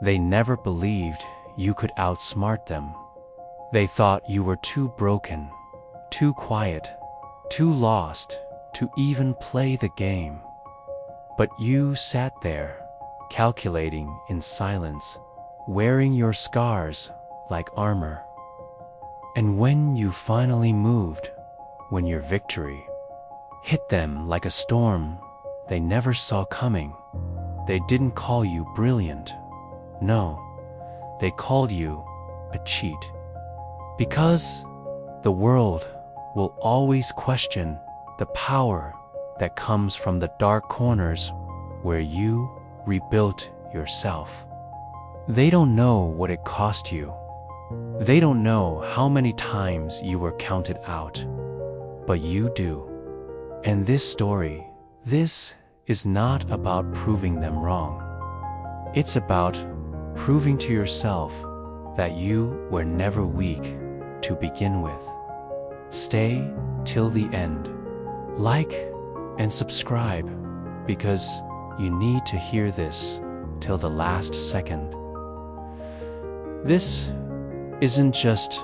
They never believed you could outsmart them. They thought you were too broken, too quiet, too lost to even play the game. But you sat there, calculating in silence, wearing your scars like armor. And when you finally moved, when your victory hit them like a storm they never saw coming, they didn't call you brilliant. No, they called you a cheat. Because the world will always question the power that comes from the dark corners where you rebuilt yourself. They don't know what it cost you. They don't know how many times you were counted out. But you do. And this story, this is not about proving them wrong. It's about proving to yourself that you were never weak to begin with. Stay till the end. Like and subscribe, because you need to hear this till the last second. This isn't just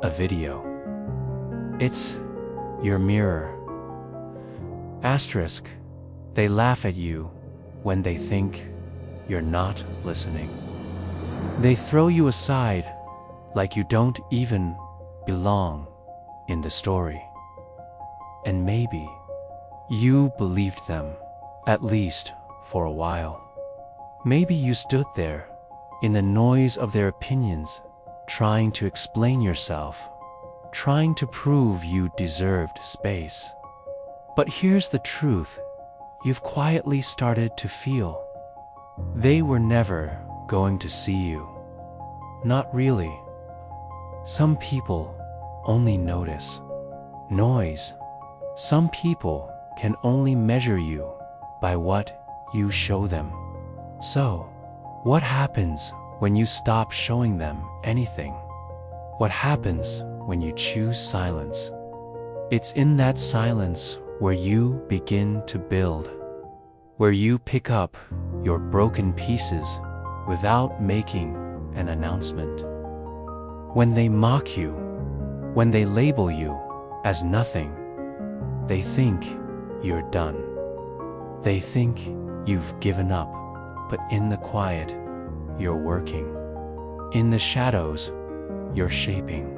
a video. It's your mirror. Asterisk, they laugh at you when they think you're not listening. They throw you aside like you don't even belong in the story. And maybe you believed them, at least for a while. Maybe you stood there in the noise of their opinions, trying to explain yourself, trying to prove you deserved space. But here's the truth you've quietly started to feel. They were never going to see you. Not really. Some people only notice noise. Some people can only measure you by what you show them. So, what happens when you stop showing them anything? What happens when you choose silence? It's in that silence where you begin to build, where you pick up your broken pieces without making an announcement. When they mock you, when they label you as nothing, they think you're done. They think you've given up, but in the quiet, you're working. In the shadows, you're shaping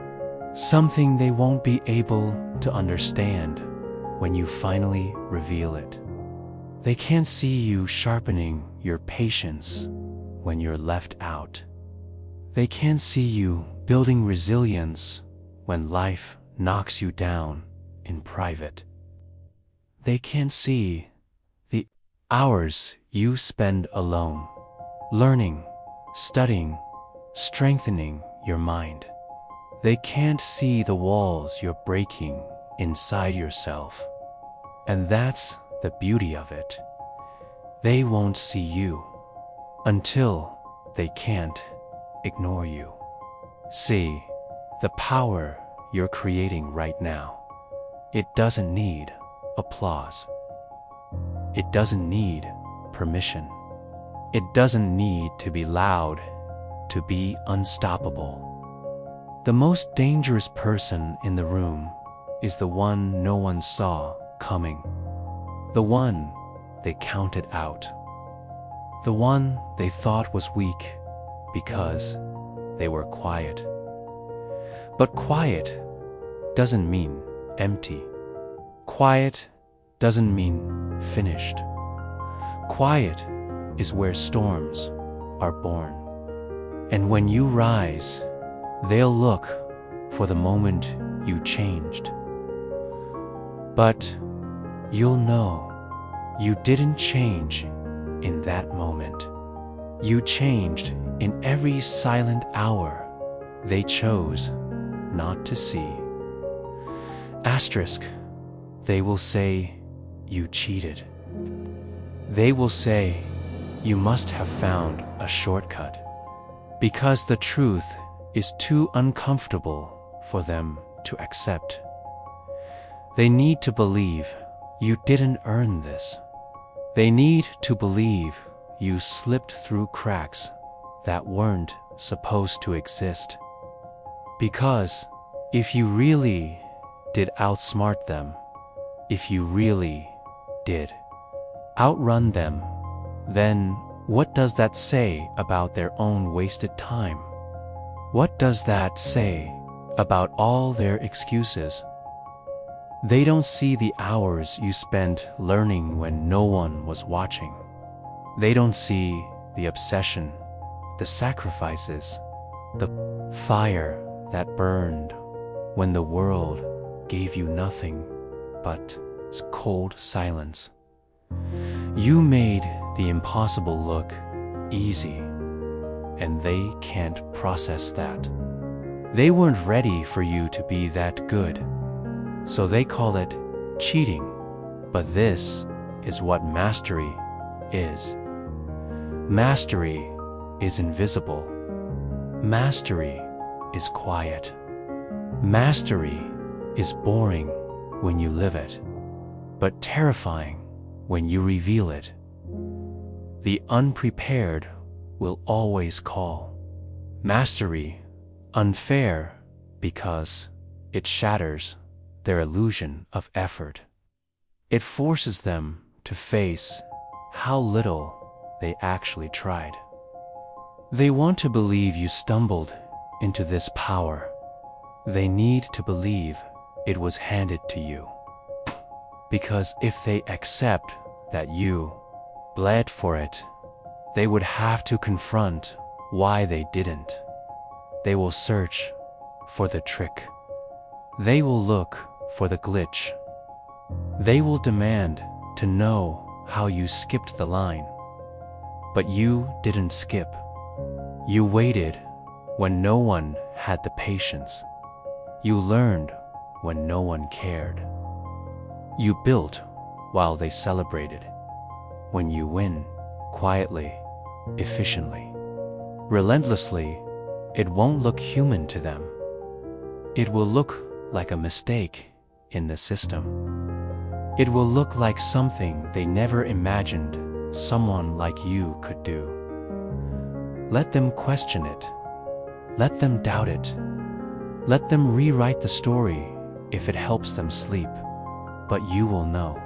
something they won't be able to understand when you finally reveal it. They can't see you sharpening your patience when you're left out. They can't see you building resilience when life knocks you down in private. They can't see the hours you spend alone, learning, studying, strengthening your mind. They can't see the walls you're breaking inside yourself. And that's the beauty of it. They won't see you until they can't ignore you. See, the power you're creating right now, it doesn't need applause. It doesn't need permission. It doesn't need to be loud to be unstoppable. The most dangerous person in the room is the one no one saw coming. The one they counted out. The one they thought was weak because they were quiet. But quiet doesn't mean empty. Quiet doesn't mean finished. Quiet is where storms are born. And when you rise, they'll look for the moment you changed. But you'll know you didn't change in that moment. You changed in every silent hour they chose not to see. Asterisk, they will say you cheated. They will say you must have found a shortcut, because the truth is too uncomfortable for them to accept. They need to believe you didn't earn this. They need to believe you slipped through cracks that weren't supposed to exist. Because if you really did outsmart them, if you really did outrun them, then what does that say about their own wasted time? What does that say about all their excuses? They don't see the hours you spent learning when no one was watching. They don't see the obsession, the sacrifices, the fire that burned when the world gave you nothing but cold silence. You made the impossible look easy, and they can't process that. They weren't ready for you to be that good, so they call it cheating. But this is what mastery is. Mastery is invisible. Mastery is quiet. Mastery is boring when you live it, but terrifying when you reveal it. The unprepared will always call mastery unfair because it shatters their illusion of effort. It forces them to face how little they actually tried. They want to believe you stumbled into this power. They need to believe it was handed to you. Because if they accept that you bled for it, they would have to confront why they didn't. They will search for the trick. They will look for the glitch. They will demand to know how you skipped the line. But you didn't skip. You waited when no one had the patience. You learned when no one cared. You built while they celebrated. When you win, quietly, efficiently, relentlessly, it won't look human to them. It will look like a mistake in the system. It will look like something they never imagined someone like you could do. Let them question it. Let them doubt it. Let them rewrite the story if it helps them sleep. But you will know.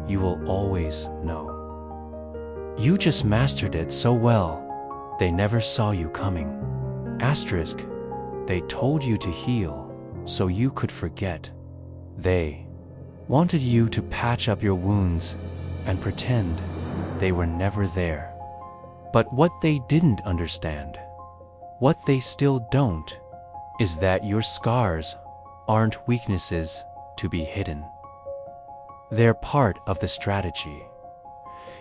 You will always know. You just mastered it so well, they never saw you coming. Asterisk, they told you to heal so you could forget. They wanted you to patch up your wounds and pretend they were never there. But what they didn't understand, what they still don't, is that your scars aren't weaknesses to be hidden. They're part of the strategy.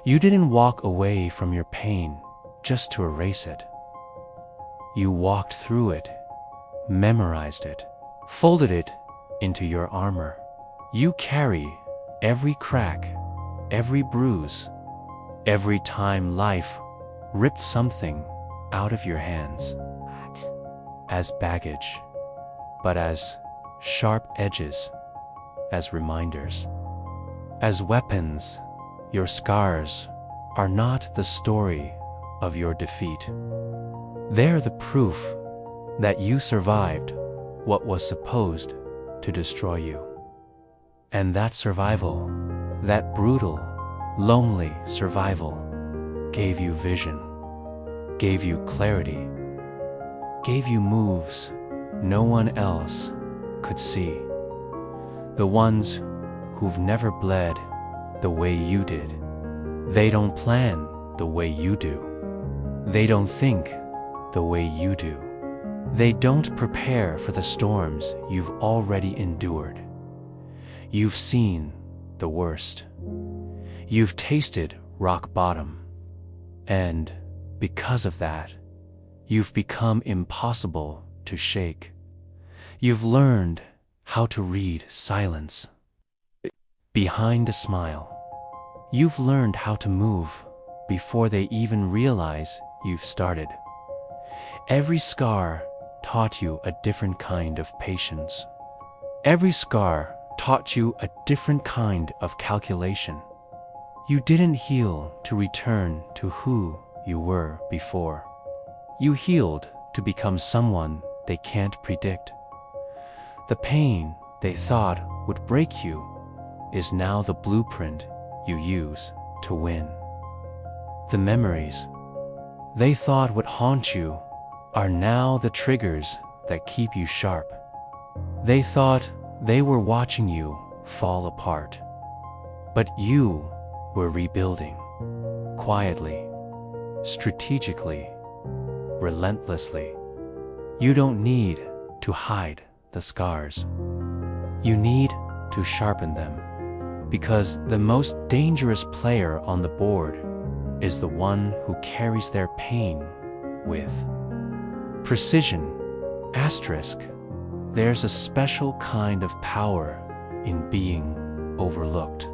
You didn't walk away from your pain just to erase it. You walked through it, memorized it, folded it into your armor. You carry every crack, every bruise, every time life ripped something out of your hands. As baggage, but as sharp edges, as reminders, as weapons. Your scars are not the story of your defeat. They're the proof that you survived what was supposed to destroy you. And that survival, that brutal, lonely survival, gave you vision, gave you clarity, gave you moves no one else could see. The ones who've never bled the way you did. They don't plan the way you do. They don't think the way you do. They don't prepare for the storms you've already endured. You've seen the worst. You've tasted rock bottom. And because of that, you've become impossible to shake. You've learned how to read silence behind a smile. You've learned how to move before they even realize you've started. Every scar taught you a different kind of patience. Every scar taught you a different kind of calculation. You didn't heal to return to who you were before. You healed to become someone they can't predict. The pain they thought would break you is now the blueprint you use to win. The memories they thought would haunt you are now the triggers that keep you sharp. They thought they were watching you fall apart, but you were rebuilding quietly, strategically, relentlessly. You don't need to hide the scars. You need to sharpen them, because the most dangerous player on the board is the one who carries their pain with precision. Asterisk. There's a special kind of power in being overlooked.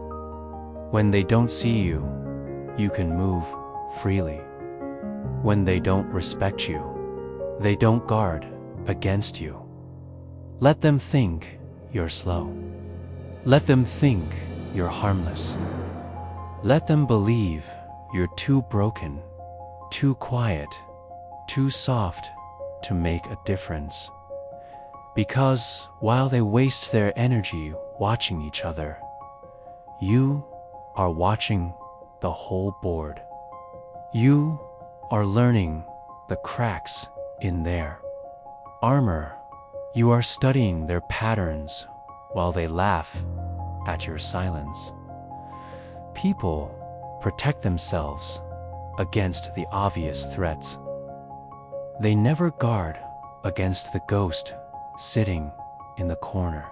When they don't see you, you can move freely. When they don't respect you, they don't guard against you. Let them think you're slow. Let them think you're harmless. Let them believe you're too broken, too quiet, too soft to make a difference. Because while they waste their energy watching each other, you are watching the whole board. You are learning the cracks in their armor. You are studying their patterns while they laugh at your silence. People protect themselves against the obvious threats. They never guard against the ghost sitting in the corner,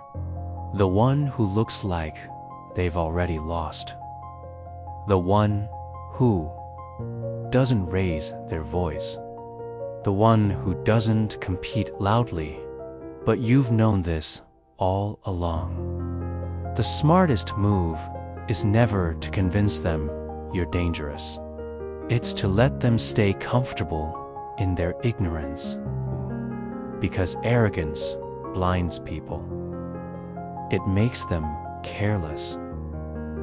the one who looks like they've already lost, the one who doesn't raise their voice, the one who doesn't compete loudly. But you've known this all along. The smartest move is never to convince them you're dangerous. It's to let them stay comfortable in their ignorance, because arrogance blinds people. It makes them careless.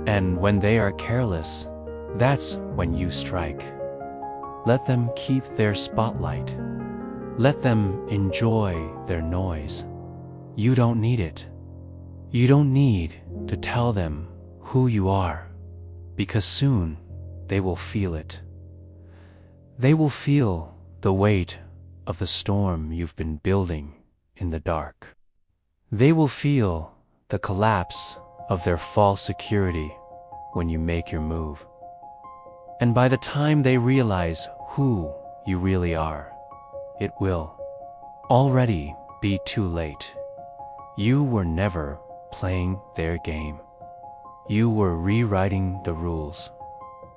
And when they are careless, that's when you strike. Let them keep their spotlight. Let them enjoy their noise. You don't need it. You don't need to tell them who you are, because soon they will feel it. They will feel the weight of the storm you've been building in the dark. They will feel the collapse of their false security when you make your move. And by the time they realize who you really are, it will already be too late. You were never playing their game. You were rewriting the rules.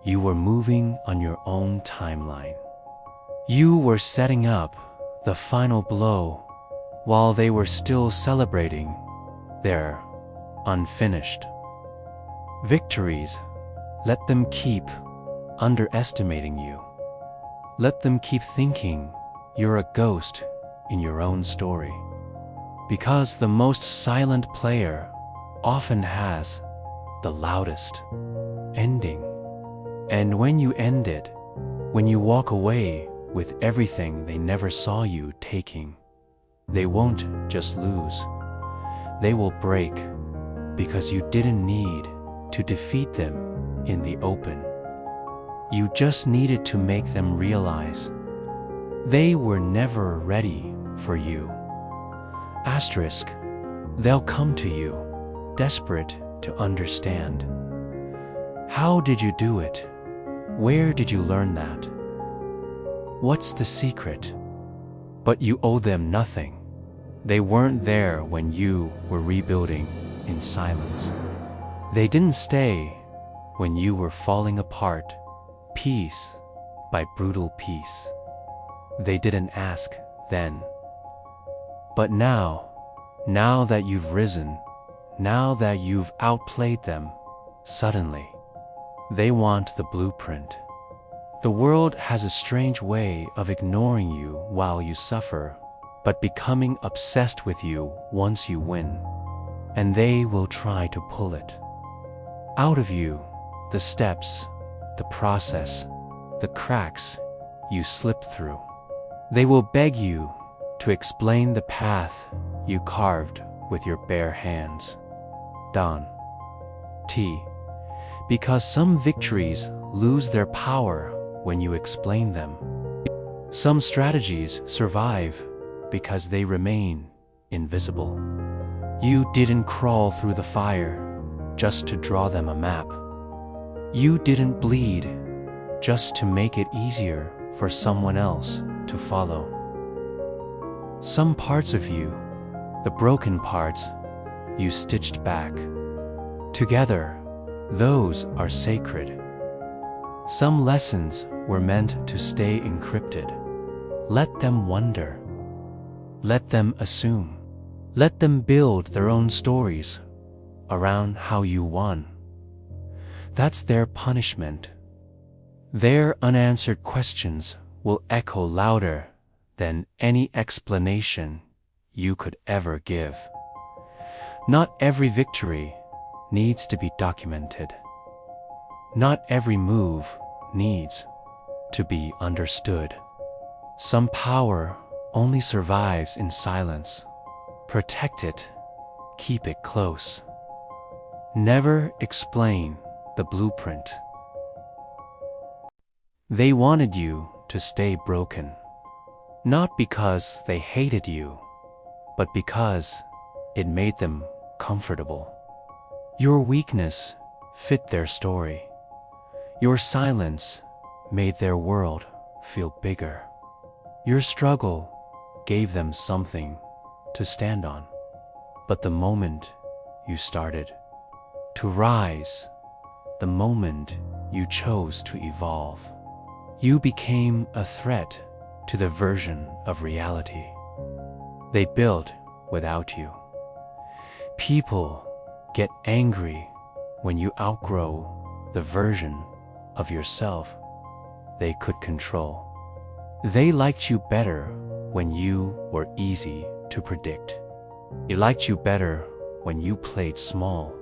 You were moving on your own timeline. You were setting up the final blow while they were still celebrating their unfinished victories. Let them keep underestimating you. Let them keep thinking you're a ghost in your own story. Because the most silent player often has the loudest ending. And when you end it, when you walk away with everything they never saw you taking, they won't just lose. They will break, because you didn't need to defeat them in the open. You just needed to make them realize they were never ready for you. Asterisk. They'll come to you, desperate to understand. How did you do it? Where did you learn that? What's the secret? But you owe them nothing. They weren't there when you were rebuilding in silence. They didn't stay when you were falling apart, piece by brutal piece. They didn't ask then. But now that you've risen, now that you've outplayed them, suddenly, they want the blueprint. The world has a strange way of ignoring you while you suffer, but becoming obsessed with you once you win. And they will try to pull it out of you, the steps, the process, the cracks you slipped through. They will beg you to explain the path you carved with your bare hands. Don. T. Because some victories lose their power when you explain them. Some strategies survive because they remain invisible. You didn't crawl through the fire just to draw them a map. You didn't bleed just to make it easier for someone else to follow. Some parts of you, the broken parts, you stitched back. Together, those are sacred. Some lessons were meant to stay encrypted. Let them wonder. Let them assume. Let them build their own stories around how you won. That's their punishment. Their unanswered questions will echo louder than any explanation you could ever give. Not every victory needs to be documented. Not every move needs to be understood. Some power only survives in silence. Protect it. Keep it close. Never explain the blueprint. They wanted you to stay broken, not because they hated you, but because it made them comfortable. Your weakness fit their story. Your silence made their world feel bigger. Your struggle gave them something to stand on. But the moment you started to rise, the moment you chose to evolve, you became a threat to the version of reality they built without you. People get angry when you outgrow the version of yourself they could control. They liked you better when you were easy to predict. They liked you better when you played small.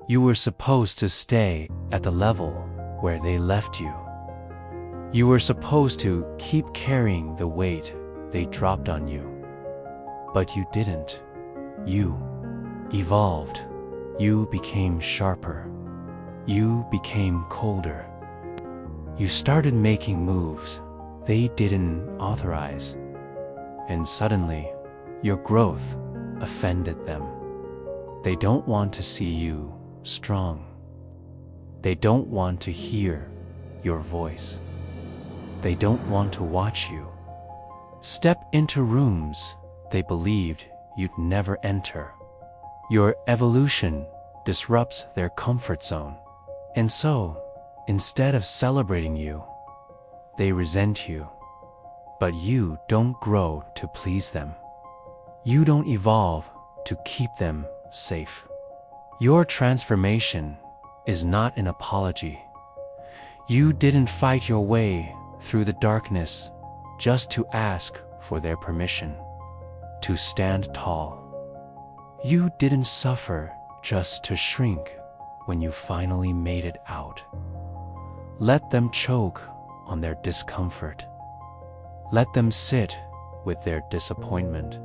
You were supposed to stay at the level where they left you. You were supposed to keep carrying the weight they dropped on you. But you didn't. You evolved. You became sharper. You became colder. You started making moves they didn't authorize. And suddenly, your growth offended them. They don't want to see you strong. They don't want to hear your voice. They don't want to watch you step into rooms they believed you'd never enter. Your evolution disrupts their comfort zone. And so, instead of celebrating you, they resent you. But you don't grow to please them. You don't evolve to keep them safe. Your transformation is not an apology. You didn't fight your way through the darkness just to ask for their permission to stand tall. You didn't suffer just to shrink when you finally made it out. Let them choke on their discomfort. Let them sit with their disappointment.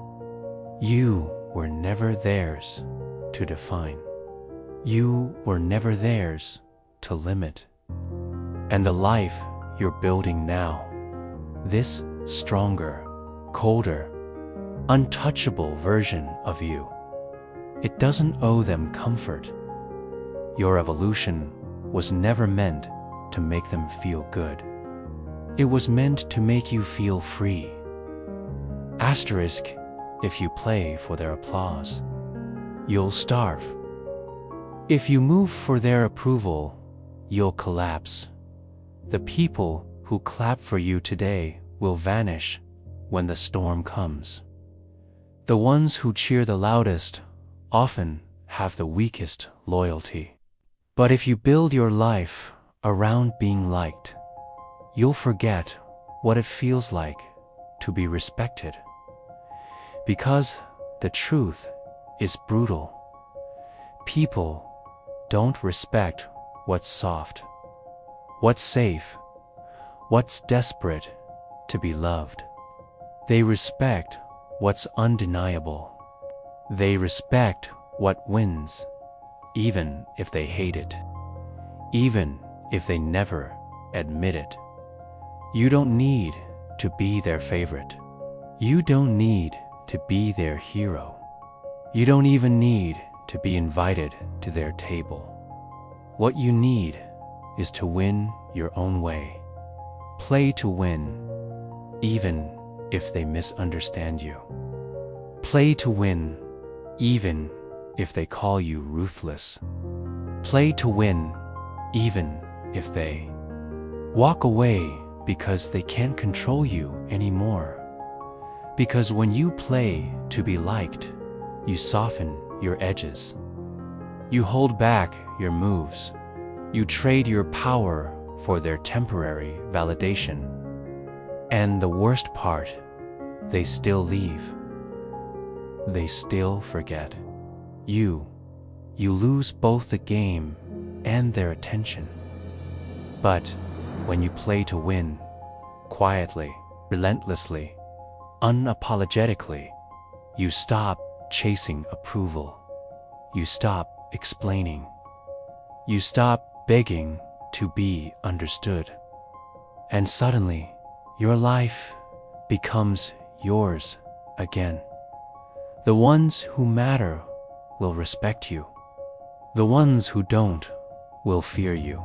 You were never theirs to define. You were never theirs to limit. And the life you're building now, this stronger, colder, untouchable version of you, it doesn't owe them comfort. Your evolution was never meant to make them feel good. It was meant to make you feel free. Asterisk if you play for their applause. You'll starve. If you move for their approval, you'll collapse. The people who clap for you today will vanish when the storm comes. The ones who cheer the loudest often have the weakest loyalty. But if you build your life around being liked, you'll forget what it feels like to be respected. Because the truth is brutal. People don't respect what's soft, what's safe, what's desperate to be loved. They respect what's undeniable. They respect what wins, even if they hate it, even if they never admit it. You don't need to be their favorite. You don't need to be their hero. You don't even need to be invited to their table. What you need is to win your own way. Play to win, even if they misunderstand you. Play to win, even if they call you ruthless. Play to win, even if they walk away because they can't control you anymore. Because when you play to be liked, you soften your edges. You hold back your moves. You trade your power for their temporary validation. And the worst part, they still leave. They still forget. You lose both the game and their attention. But when you play to win, quietly, relentlessly, unapologetically, you stop chasing approval. You stop explaining. You stop begging to be understood. And suddenly, your life becomes yours again. The ones who matter will respect you. The ones who don't will fear you.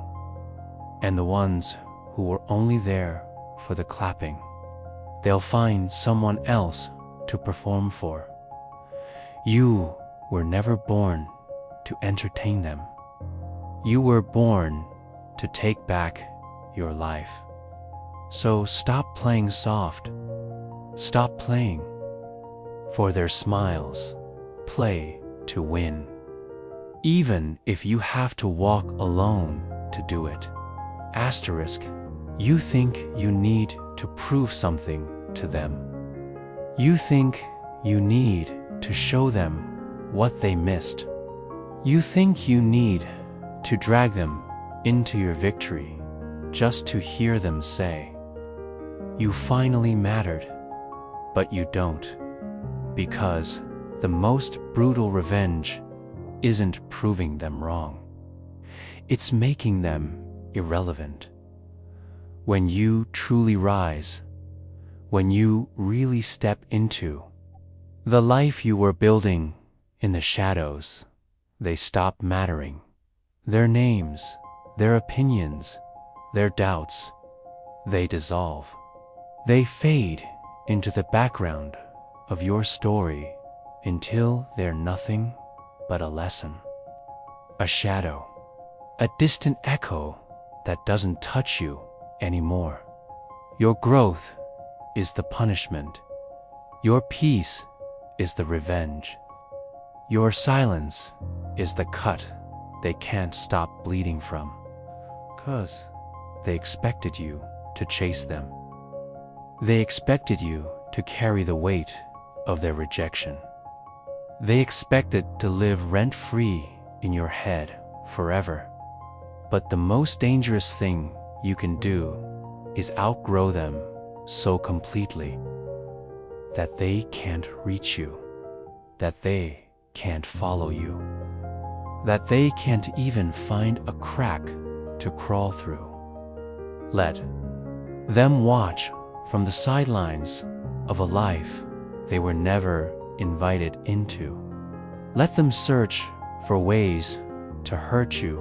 And the ones who were only there for the clapping, they'll find someone else to perform for. You were never born to entertain them. You were born to take back your life. So stop playing soft. Stop playing for their smiles. Play to win. Even if you have to walk alone to do it. Asterisk, you think you need to prove something to them. You think you need to show them what they missed. You think you need to drag them into your victory just to hear them say, "You finally mattered," but you don't. Because the most brutal revenge isn't proving them wrong. It's making them irrelevant. When you truly rise, when you really step into the life you were building in the shadows, they stop mattering. Their names, their opinions, their doubts, they dissolve. They fade into the background of your story until they're nothing but a lesson, a shadow, a distant echo that doesn't touch you anymore. Your growth is the punishment. Your peace is the revenge. Your silence is the cut they can't stop bleeding from. 'Cause they expected you to chase them. They expected you to carry the weight of their rejection. They expected to live rent-free in your head forever. But the most dangerous thing you can do is outgrow them so completely that they can't reach you, that they can't follow you, that they can't even find a crack to crawl through. Let them watch from the sidelines of a life they were never invited into. Let them search for ways to hurt you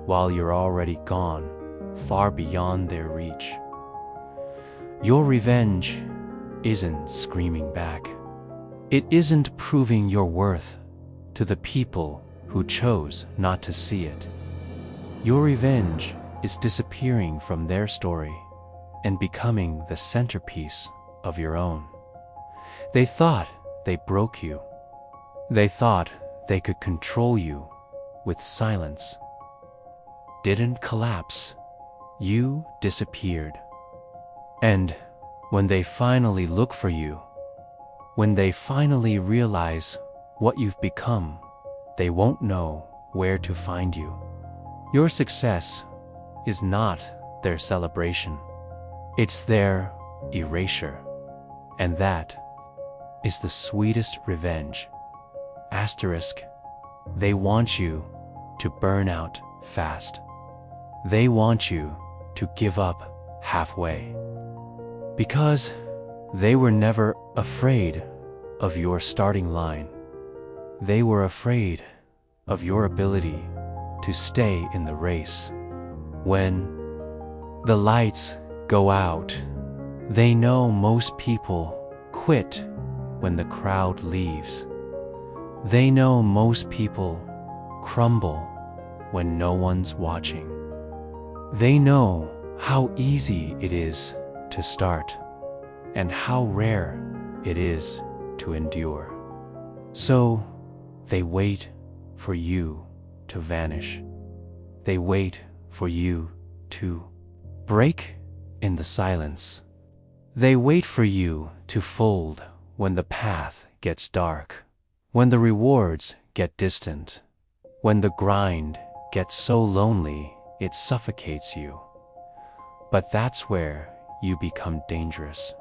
while you're already gone, far beyond their reach. Your revenge isn't screaming back. It isn't proving your worth to the people who chose not to see it. Your revenge is disappearing from their story and becoming the centerpiece of your own. They thought they broke you. They thought they could control you with silence. Didn't collapse. You disappeared. And when they finally look for you, when they finally realize what you've become, they won't know where to find you. Your success is not their celebration. It's their erasure. And that is the sweetest revenge. Asterisk. They want you to burn out fast. They want you to give up halfway. Because they were never afraid of your starting line. They were afraid of your ability to stay in the race. When the lights go out, they know most people quit when the crowd leaves. They know most people crumble when no one's watching. They know how easy it is to start and how rare it is to endure. So they wait for you to vanish. They wait for you to break in the silence. They wait for you to fold when the path gets dark, when the rewards get distant, when the grind gets so lonely it suffocates you. But that's where you become dangerous,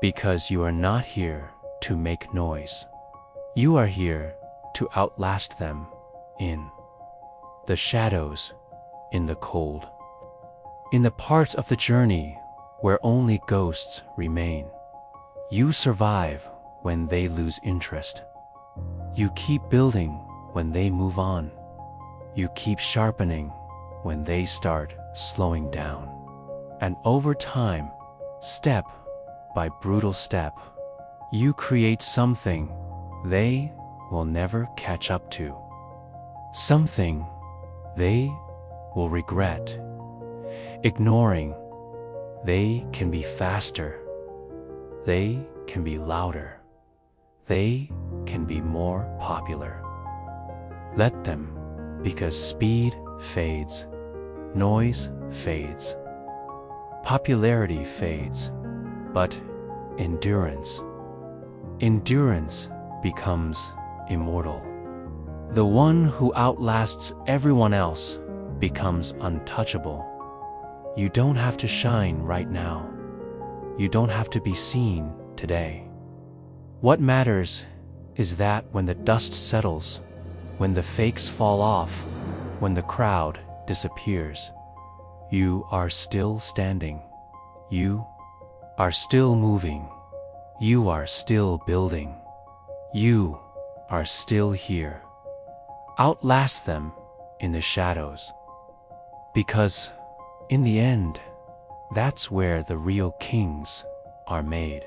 because you are not here to make noise. You are here to outlast them in the shadows, in the cold, in the parts of the journey where only ghosts remain. You survive when they lose interest. You keep building when they move on. You keep sharpening when they start slowing down. And over time, step by brutal step, you create something they will never catch up to. Something they will regret. Ignoring, they can be faster. They can be louder. They can be more popular. Let them, because speed fades, noise fades, popularity fades, but endurance becomes immortal. The one who outlasts everyone else becomes untouchable. You don't have to shine right now. You don't have to be seen today. What matters is that when the dust settles, when the fakes fall off, when the crowd disappears, you are still standing. You are still moving. You are still building. You are still here. Outlast them in the shadows. Because in the end, that's where the real kings are made.